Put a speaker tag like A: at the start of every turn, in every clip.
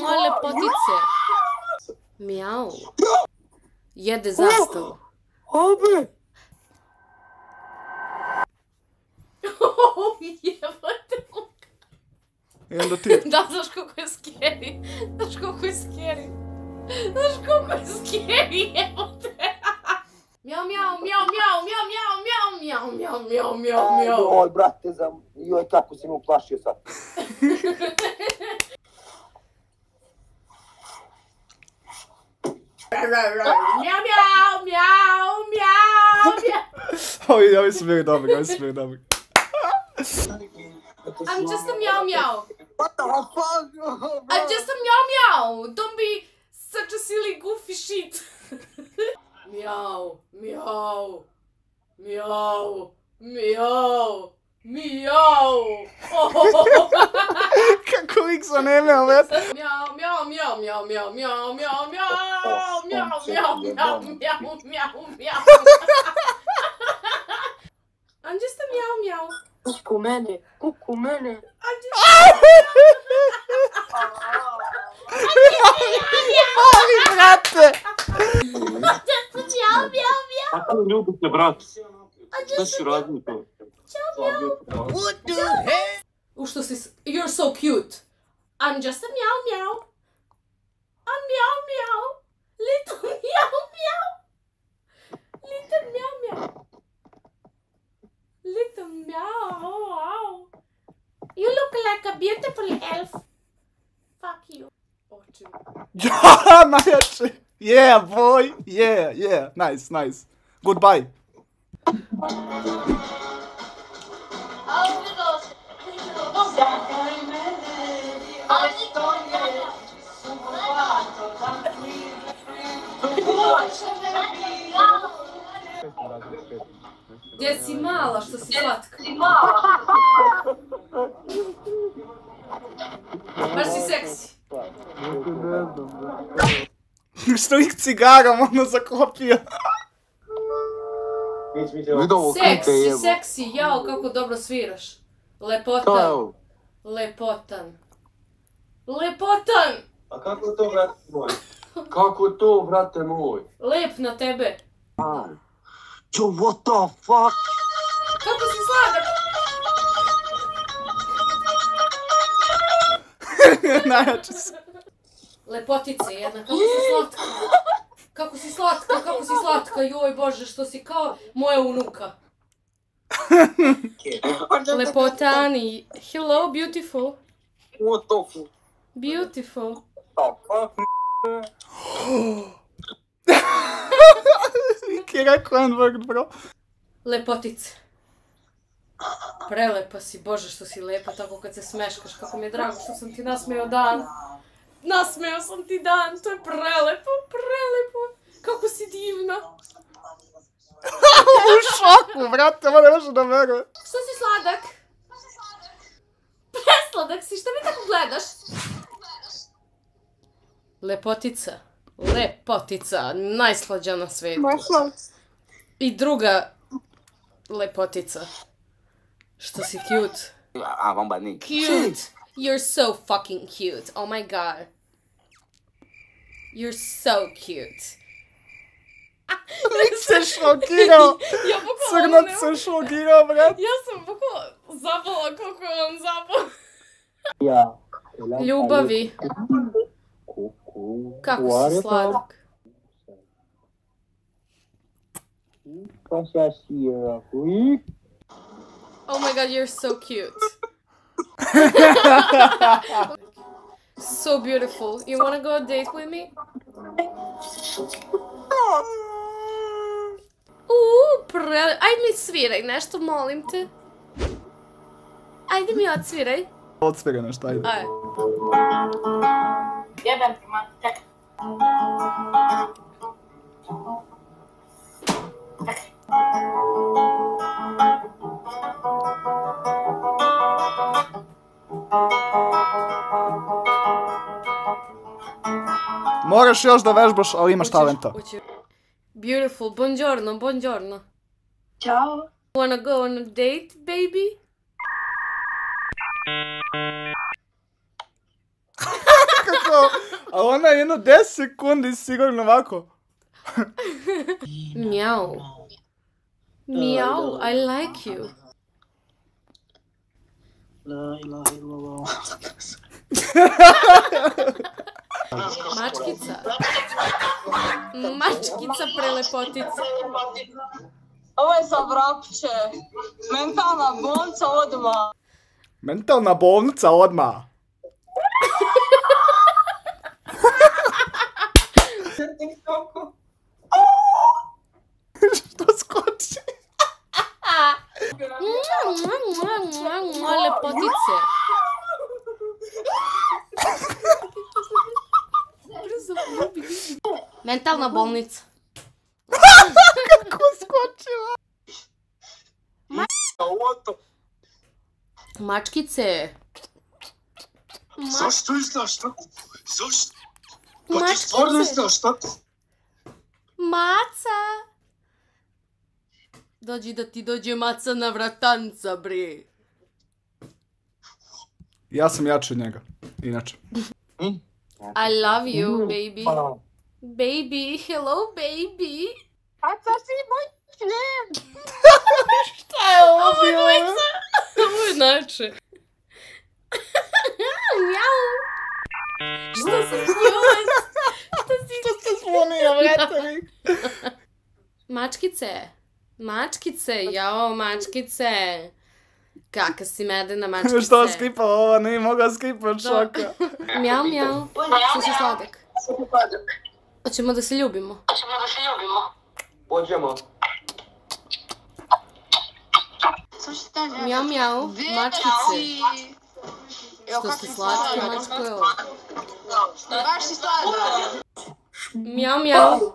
A: moje lepotice. Mjau. Jede zastavu.
B: Obe!
A: Jebate.
B: I onda ti.
A: Da, znaš koliko je scary. Znaš koliko je scary. Znaš koliko je scary, jebote. Mjau, mjau, mjau, mjau, mjau, mjau, mjau, mjau, mjau, mjau, mjau.
C: Oj, brate, joj, kako si me uplašio sad.
A: Mjau, mjau, mjau, mjau, mjau.
B: Ovi su bili dobri, ovi su bili dobri.
A: I'm just a meow meow.
C: What the fuck?
A: I'm just a meow meow. Don't be such a silly goofy shit. Meow, meow, meow, meow, meow. Oh.
B: Kako lik sa neme, ovet?
A: Meow, meow, meow, meow, meow, meow, meow, meow, meow, meow, meow, meow, meow, meow. I'm just a meow meow.
C: Kuku mene, kuku mene.
A: I'm just a
B: Ali, brate!
A: meow meow meow.
D: A kako ljubite, brat? Šta si radio to?
C: What the heck?
A: Što si... You're so cute. I'm just a meow meow. A meow meow. Little meow meow. Little meow meow. Little meow. You look like a beautiful elf. Fuck you. Oči.
B: Ja, najjači! Yeah, boy! Yeah, yeah. Nice, nice. Goodbye.
A: Gdje si mala što si slatka? Baš si seksi.
B: Što ih cigarom ono zaklopio.
A: Seksi, seksi, jao kako dobro sviraš. Lepotan. Lepotan. Lepotan!
D: A kako to, brate moj? Kako to, brate moj?
A: Lep na tebe.
C: Čo, what the fuck?
A: Kako si sladak?
B: Najjači su.
A: Lepotice jedna, kako si slatka. Kako si slatka, kako si slatka, joj bože, što si kao moja unuka. Lepotani, hello, beautiful.
C: What the fuck?
A: Beautiful.
B: Kira Kronberg, bro.
A: Lepotice. Prelepa si, bože što si lepa, tako kad se smeškaš, kako mi je drago što sam ti nasmeo dan. Nasmeo sam ti dan, to je prelepo, prelepo. Kako si divna.
B: U šoku, brate, ovo ne može da veruje.
A: Što si sladak? Presladak si, što mi tako gledaš? Lepotica. Lepotica, najslađa na svetu. I druga lepotica. Što si cute. Cute! You're so fucking cute. Oh my god. You're so cute.
B: Lik se šokirao.
A: Ja bukvalno
B: Crnac
A: ne
B: se šokirao, brat.
A: Ja sam bukvalno zabala koliko je on zabao.
C: Ja.
A: Ljubavi. Kako si sladak. Oh my god, you're so cute. So beautiful. You wanna go on a date with me? Ajde mi sviraj nešto, molim te. Ajde mi odsviraj.
B: Odsvira nešto, ajde.
A: Ajde.
E: Jebem ti, man, čekaj.
B: Moraš još da vežbaš, ali imaš talenta.
A: Beautiful, buongiorno, buongiorno.
E: Ćao.
A: Wanna go on a date, baby?
B: Kako A ona je jedno 10 sekundi sigurno ovako.
A: Miau. Miau, I like you.
C: La ilaha illallah.
A: Mačkica. Mačkica prelepotica.
E: Ovo je za vrapće. Mentalna bolnica odmah.
B: Mentalna bolnica odmah. Što skoči?
A: Lepotice. Mentalna bolnica.
B: Kako skočila?
A: Mačkice.
D: Zašto izdaš tako? Zašto? Pa ti stvarno izdaš tako?
A: Maca. Dođi da ti dođe maca na vratanca, bre.
B: Ja sam jači od njega, inače.
A: I love you, baby. Baby, hello, baby.
E: Maca si moj člen.
A: Šta je ovo bilo? Ovo je najče. Mjau. Što se smiješ? Što se
B: Zvonio vjetrnik.
A: Mačkice. Mačkice, jao, mačkice. Kaka si medena mačkice.
B: Što skipala ovo, nije mogla skipati šoka.
A: Mjau, mjau. Što si sladak? Hoćemo da se ljubimo.
D: Pođemo.
A: Mjau, mjau, mačkice. Što si slatke, mačko je ovo?
E: Baš si sladak.
A: Mjau, mjau.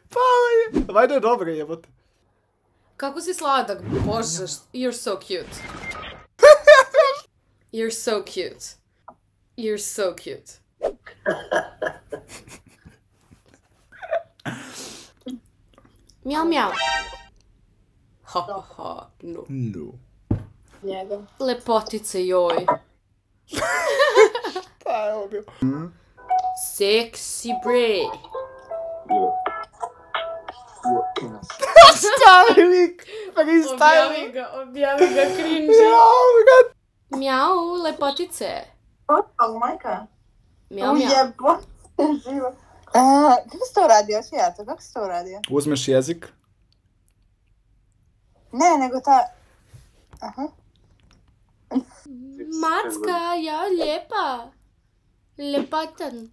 B: Pala je. Vajde je dobro jebote.
A: Kako si sladak, bože, you're so cute. You're so cute. You're so cute. Mjau, mjau. Ha, ha, ha, no.
B: No.
E: Njega.
A: Lepotice, joj.
B: Šta je ovo bilo?
A: Seksi, bre.
B: Stavi lik. Freestyle.
A: Objavi ga, cringe. Mjau, lepotice.
E: Ali majka.
A: Mjau, mjau.
E: Ujebote, živo. Kako si to uradio, Svijato? Kako si to uradio?
B: Uzmeš jezik.
E: Ne, nego ta... Aha.
A: Macka, ja, lijepa. Lepatan.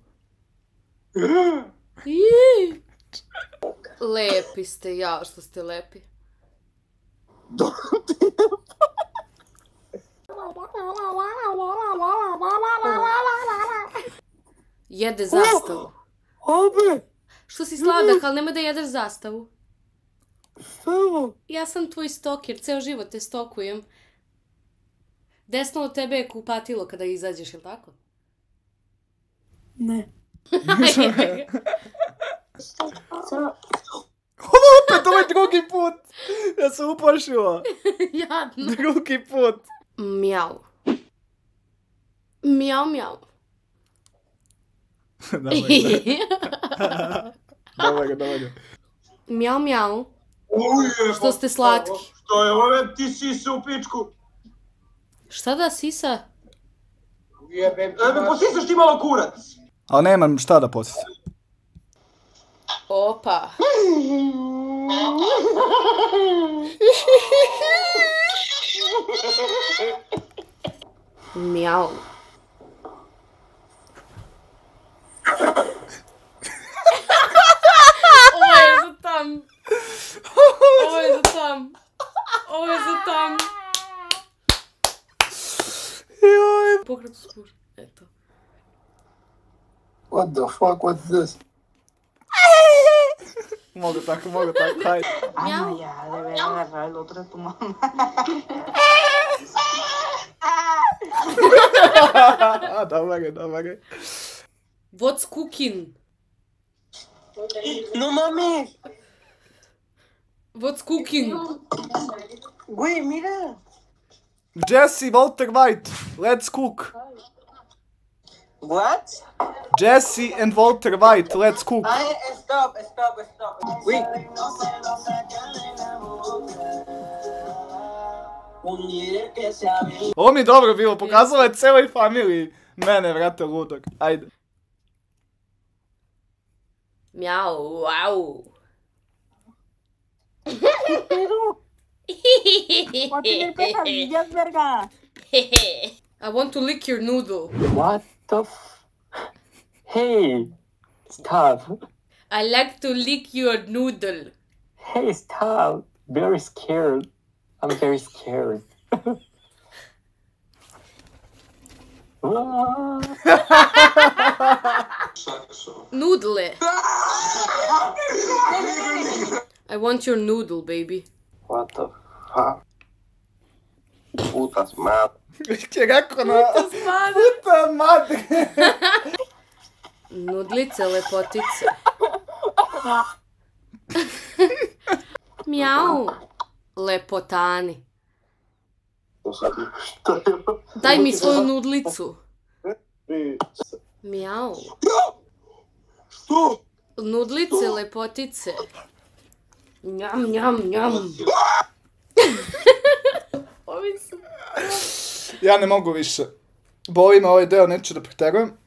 A: Ii. Lepi ste, ja, što ste lepi. Jede zastavu.
E: Obe!
A: Što si sladak, ali nemoj da jedeš zastavu.
E: Samo!
A: Ja sam tvoj stalker, ceo život te stokujem. Desno od tebe je kupatilo kada izađeš, jel tako?
E: Ne.
B: Opet, ovo je drugi put. Ja sam uplašila.
A: Jadno.
B: Drugi put.
A: Mjau. Mjau, mjau.
B: Dobar ga.
A: Mjau, mjau.
D: Ujebote.
A: Što ste slatki.
D: Što je ove, ti sise u pičku.
A: Šta da sisa?
D: Da me posisaš ti malo kurac.
B: Ali nemam šta da posjećam.
A: Opa. Mjau. Ovo je za tam. Ovo je za tam. Ovo je za tam.
B: Joj.
A: Pokret spur. Eto.
C: What the fuck, what's this?
B: Mogu tako, hajde.
A: Mjau.
E: Ja, le voy a agarrar el otro de tu mamá.
B: Dobar je.
A: What's cooking?
E: No mames.
A: What's cooking?
E: Güey, mira.
B: Jesse, Walter White, let's cook.
E: What?
B: Jesse and Walter White, let's cook.
E: Stop. Wait.
B: Ovo mi je dobro bilo, pokazalo je celoj familiji. Mene, vrate, ludak. Ajde.
A: Mjau, au. I want to lick your noodle.
F: What the Hey, stop.
A: I like to lick your noodle.
F: Hey, stop. Very scared. I'm very scared.
A: Noodle. I want your noodle, baby.
F: What the fuck? Puta smart.
B: Che kako na... Puta madre.
A: Nudlice, lepotice. Mjau. Lepotani. Daj mi svoju nudlicu. Mjau. Nudlice, lepotice. Njam, njam, njam. Ovi su...
B: Ja ne mogu više. Boli me ovaj deo, neću da preterujem.